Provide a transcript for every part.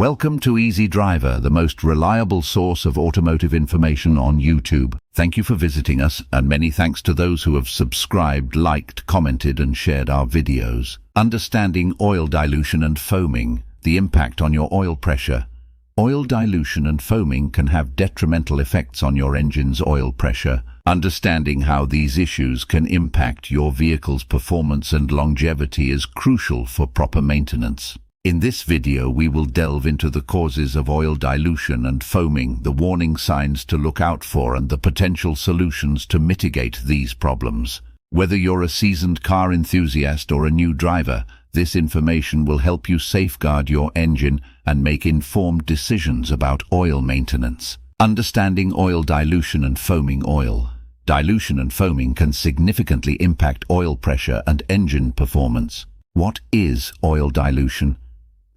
Welcome to Easy Driver, the most reliable source of automotive information on YouTube. Thank you for visiting us, and many thanks to those who have subscribed, liked, commented and shared our videos. Understanding oil dilution and foaming, the impact on your oil pressure. Oil dilution and foaming can have detrimental effects on your engine's oil pressure. Understanding how these issues can impact your vehicle's performance and longevity is crucial for proper maintenance. In this video, we will delve into the causes of oil dilution and foaming, the warning signs to look out for, and the potential solutions to mitigate these problems. Whether you're a seasoned car enthusiast or a new driver, this information will help you safeguard your engine and make informed decisions about oil maintenance. Understanding oil dilution and foaming. Oil dilution and foaming can significantly impact oil pressure and engine performance. What is oil dilution?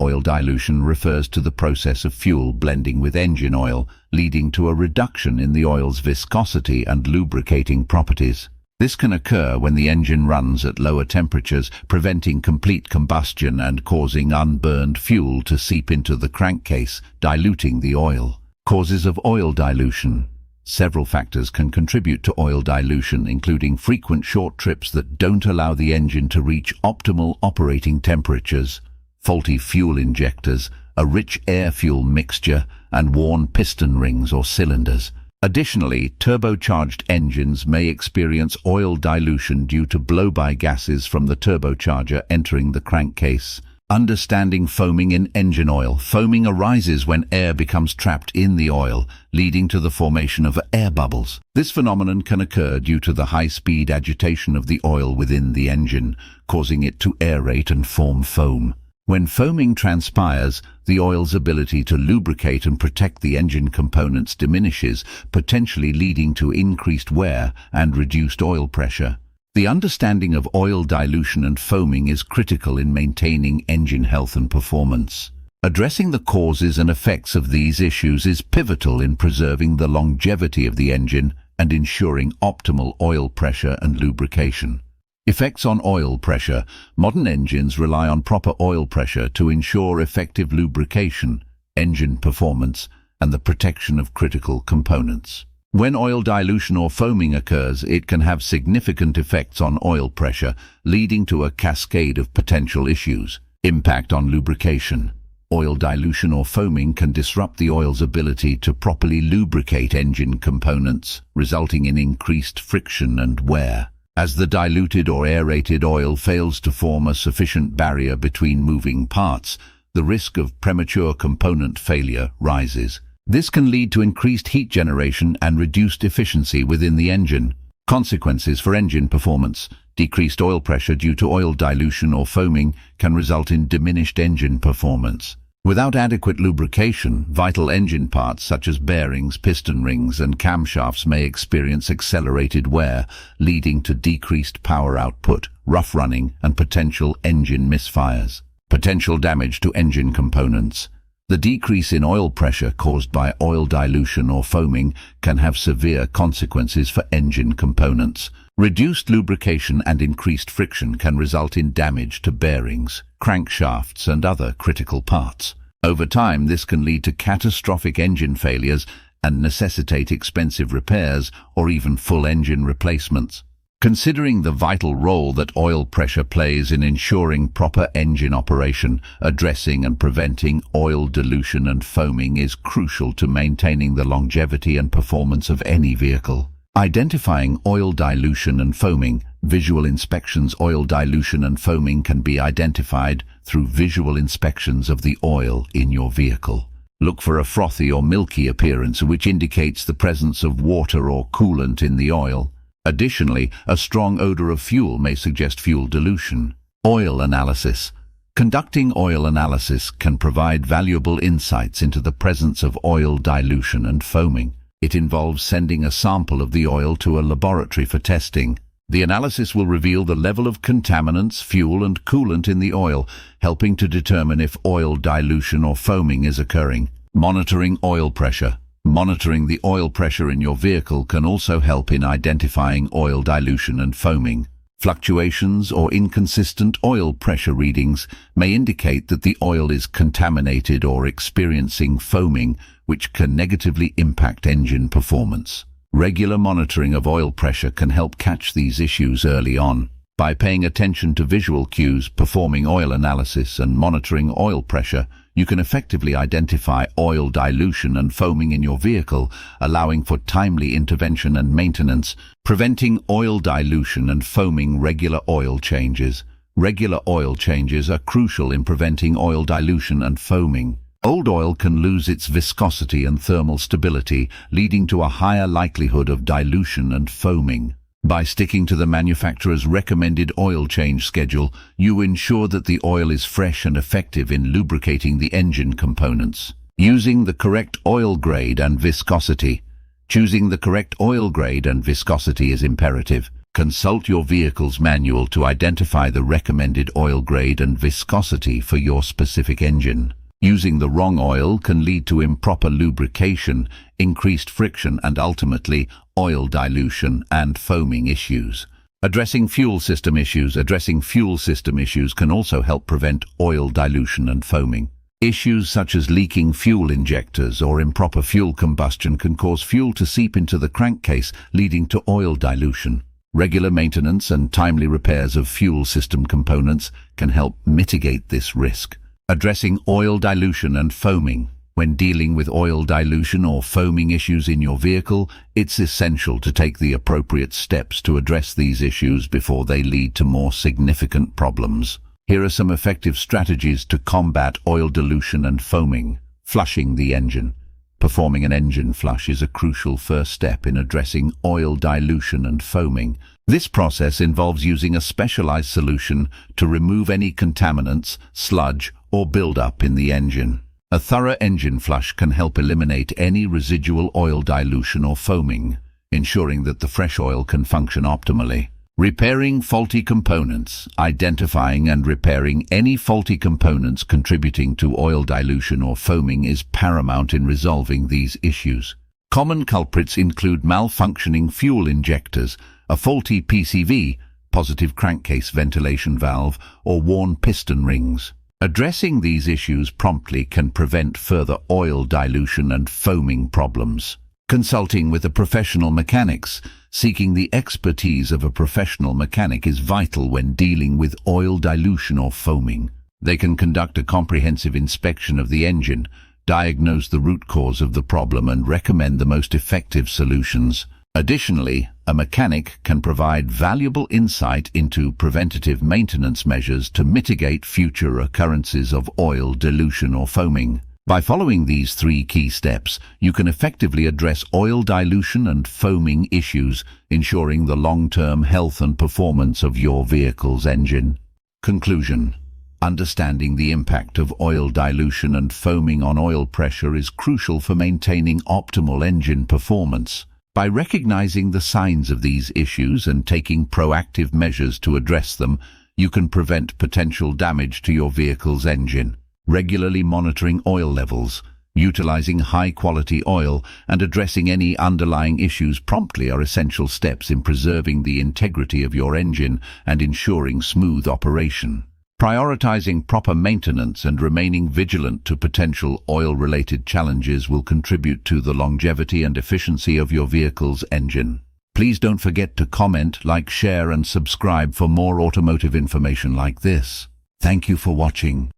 Oil dilution refers to the process of fuel blending with engine oil, leading to a reduction in the oil's viscosity and lubricating properties. This can occur when the engine runs at lower temperatures, preventing complete combustion and causing unburned fuel to seep into the crankcase, diluting the oil. Causes of oil dilution. Several factors can contribute to oil dilution, including frequent short trips that don't allow the engine to reach optimal operating temperatures, faulty fuel injectors, a rich air-fuel mixture, and worn piston rings or cylinders. Additionally, turbocharged engines may experience oil dilution due to blow-by gases from the turbocharger entering the crankcase. Understanding foaming in engine oil. Foaming arises when air becomes trapped in the oil, leading to the formation of air bubbles. This phenomenon can occur due to the high-speed agitation of the oil within the engine, causing it to aerate and form foam. When foaming transpires, the oil's ability to lubricate and protect the engine components diminishes, potentially leading to increased wear and reduced oil pressure. The understanding of oil dilution and foaming is critical in maintaining engine health and performance. Addressing the causes and effects of these issues is pivotal in preserving the longevity of the engine and ensuring optimal oil pressure and lubrication. Effects on oil pressure. Modern engines rely on proper oil pressure to ensure effective lubrication, engine performance, and the protection of critical components. When oil dilution or foaming occurs, it can have significant effects on oil pressure, leading to a cascade of potential issues. Impact on lubrication. Oil dilution or foaming can disrupt the oil's ability to properly lubricate engine components, resulting in increased friction and wear. As the diluted or aerated oil fails to form a sufficient barrier between moving parts, the risk of premature component failure rises. This can lead to increased heat generation and reduced efficiency within the engine. Consequences for engine performance. Decreased oil pressure due to oil dilution or foaming can result in diminished engine performance. Without adequate lubrication, vital engine parts such as bearings, piston rings, and camshafts may experience accelerated wear, leading to decreased power output, rough running, and potential engine misfires. Potential damage to engine components. The decrease in oil pressure caused by oil dilution or foaming can have severe consequences for engine components. Reduced lubrication and increased friction can result in damage to bearings, crankshafts, and other critical parts. Over time, this can lead to catastrophic engine failures and necessitate expensive repairs or even full engine replacements. Considering the vital role that oil pressure plays in ensuring proper engine operation, addressing and preventing oil dilution and foaming is crucial to maintaining the longevity and performance of any vehicle. Identifying oil dilution and foaming. Visual inspections. Oil dilution and foaming can be identified through visual inspections of the oil in your vehicle. Look for a frothy or milky appearance, which indicates the presence of water or coolant in the oil. Additionally, a strong odor of fuel may suggest fuel dilution. Oil analysis. Conducting oil analysis can provide valuable insights into the presence of oil dilution and foaming. It involves sending a sample of the oil to a laboratory for testing. The analysis will reveal the level of contaminants, fuel, and coolant in the oil, helping to determine if oil dilution or foaming is occurring. Monitoring oil pressure. Monitoring the oil pressure in your vehicle can also help in identifying oil dilution and foaming. Fluctuations or inconsistent oil pressure readings may indicate that the oil is contaminated or experiencing foaming, which can negatively impact engine performance. Regular monitoring of oil pressure can help catch these issues early on. By paying attention to visual cues, performing oil analysis, and monitoring oil pressure, you can effectively identify oil dilution and foaming in your vehicle, allowing for timely intervention and maintenance. Preventing oil dilution and foaming. Regular oil changes. Regular oil changes are crucial in preventing oil dilution and foaming. Old oil can lose its viscosity and thermal stability, leading to a higher likelihood of dilution and foaming. By sticking to the manufacturer's recommended oil change schedule, you ensure that the oil is fresh and effective in lubricating the engine components. Using the correct oil grade and viscosity. Choosing the correct oil grade and viscosity is imperative. Consult your vehicle's manual to identify the recommended oil grade and viscosity for your specific engine. Using the wrong oil can lead to improper lubrication, increased friction, and ultimately oil dilution and foaming issues. Addressing fuel system issues. Addressing fuel system issues can also help prevent oil dilution and foaming. Issues such as leaking fuel injectors or improper fuel combustion can cause fuel to seep into the crankcase, leading to oil dilution. Regular maintenance and timely repairs of fuel system components can help mitigate this risk. Addressing oil dilution and foaming. When dealing with oil dilution or foaming issues in your vehicle, it's essential to take the appropriate steps to address these issues before they lead to more significant problems. Here are some effective strategies to combat oil dilution and foaming. Flushing the engine. Performing an engine flush is a crucial first step in addressing oil dilution and foaming. This process involves using a specialized solution to remove any contaminants, sludge, or buildup in the engine. A thorough engine flush can help eliminate any residual oil dilution or foaming, ensuring that the fresh oil can function optimally. Repairing faulty components. Identifying and repairing any faulty components contributing to oil dilution or foaming is paramount in resolving these issues. Common culprits include malfunctioning fuel injectors, a faulty PCV, positive crankcase ventilation valve, or worn piston rings. Addressing these issues promptly can prevent further oil dilution and foaming problems. Consulting with a professional mechanics. Seeking the expertise of a professional mechanic is vital when dealing with oil dilution or foaming. They can conduct a comprehensive inspection of the engine, diagnose the root cause of the problem, and recommend the most effective solutions. Additionally, a mechanic can provide valuable insight into preventative maintenance measures to mitigate future occurrences of oil dilution or foaming. By following these 3 key steps, you can effectively address oil dilution and foaming issues, ensuring the long-term health and performance of your vehicle's engine. Conclusion. Understanding the impact of oil dilution and foaming on oil pressure is crucial for maintaining optimal engine performance. By recognizing the signs of these issues and taking proactive measures to address them, you can prevent potential damage to your vehicle's engine. Regularly monitoring oil levels, utilizing high-quality oil, and addressing any underlying issues promptly are essential steps in preserving the integrity of your engine and ensuring smooth operation. Prioritizing proper maintenance and remaining vigilant to potential oil-related challenges will contribute to the longevity and efficiency of your vehicle's engine. Please don't forget to comment, like, share, and subscribe for more automotive information like this. Thank you for watching.